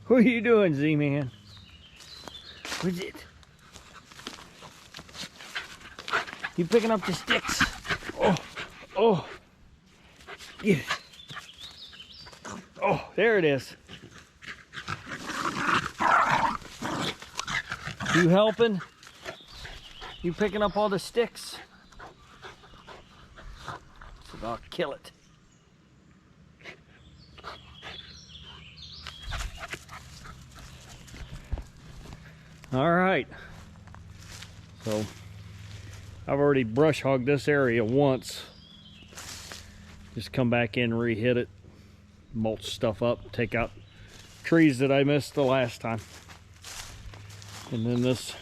What are you doing, Z-Man? What's it? You picking up the sticks? Oh, oh. Get it. Oh, there it is. You helping? You picking up all the sticks? So I'll kill it. All right. So I've already brush hogged this area once. Just come back in, re-hit it, mulch stuff up, take out trees that I missed the last time. And then this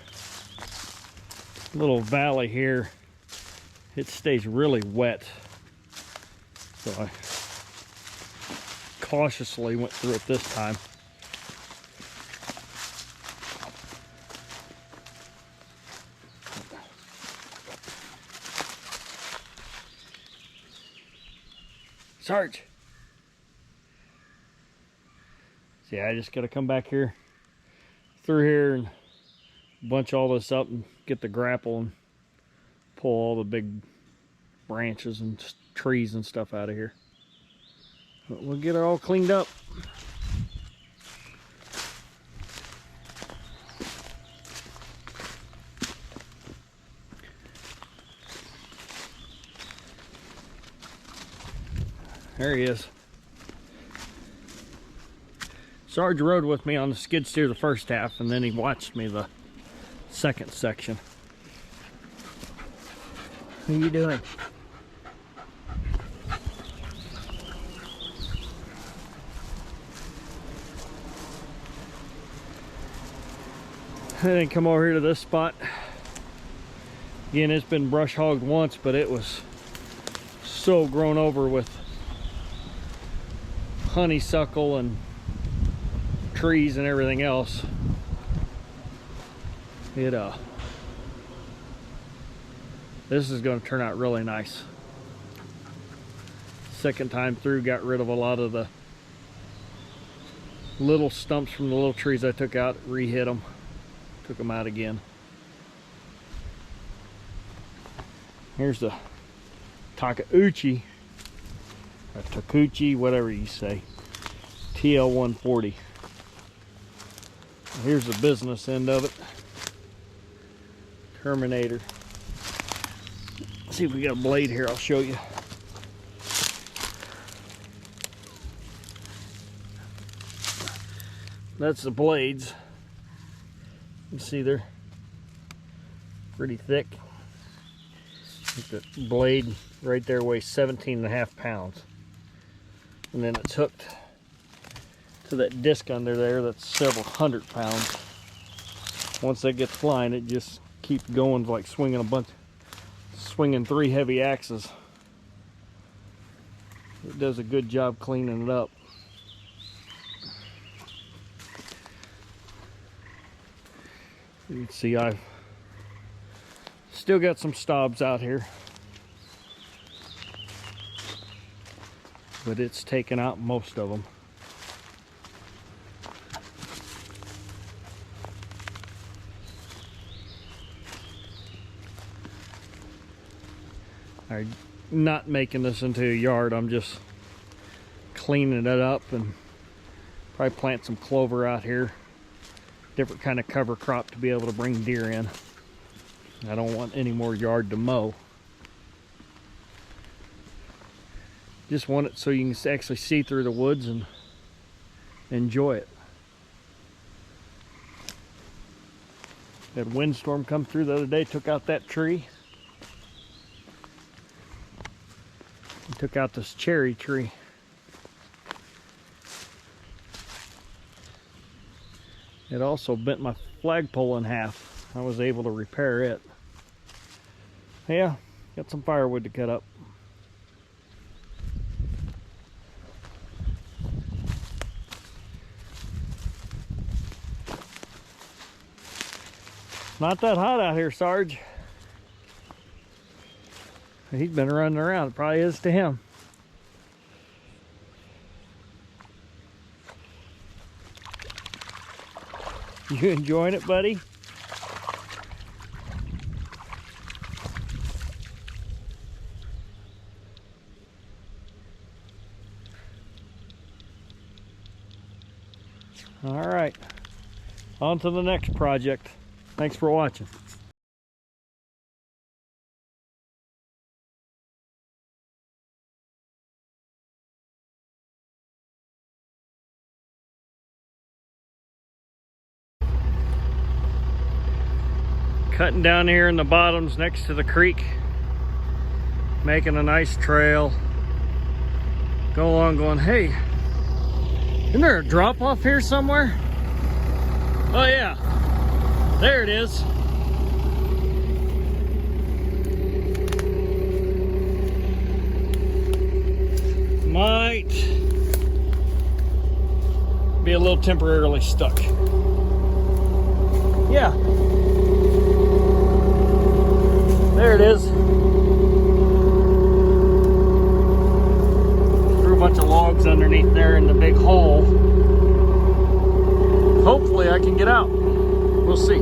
little valley here, it stays really wet. So I cautiously went through it this time. Sarge. See, I just gotta come back here, through here, and bunch all this up and get the grapple and pull all the big branches and trees and stuff out of here. But we'll get it all cleaned up. There he is. Sarge rode with me on the skid steer the first half, and then he watched me the second section. What are you doing? I then come over here to this spot. Again, it's been brush hogged once, but it was so grown over with honeysuckle and trees and everything else. This is going to turn out really nice. Second time through, got rid of a lot of the little stumps from the little trees I took out, re-hit them, took them out again. Here's the Takeuchi, or TAKEUCHI, whatever you say, TL140. Here's the business end of it. Terminator. Let's see if we got a blade here, I'll show you. That's the blades. You see they're pretty thick. The blade right there weighs 17.5 pounds. And then it's hooked to that disc under there that's several hundred pounds. Once that gets flying, it just keeps going like swinging 3 heavy axes. It does a good job cleaning it up. You can see I've still got some stobs out here, but it's taken out most of them. I'm not making this into a yard, I'm just cleaning it up and probably plant some clover out here. Different kind of cover crop to be able to bring deer in. I don't want any more yard to mow. Just want it so you can actually see through the woods and enjoy it. Had a windstorm come through the other day, took out that tree. And took out this cherry tree. It also bent my flagpole in half. I was able to repair it. Yeah, got some firewood to cut up. Not that hot out here, Sarge. He's been running around. It probably is to him. You enjoying it, buddy? All right, on to the next project. Thanks for watching. Cutting down here in the bottoms next to the creek, making a nice trail. Go along going, hey, isn't there a drop off here somewhere? Oh yeah, there it is. Might be a little temporarily stuck. Yeah. There it is. Threw a bunch of logs underneath there in the big hole. Hopefully I can get out. We'll see.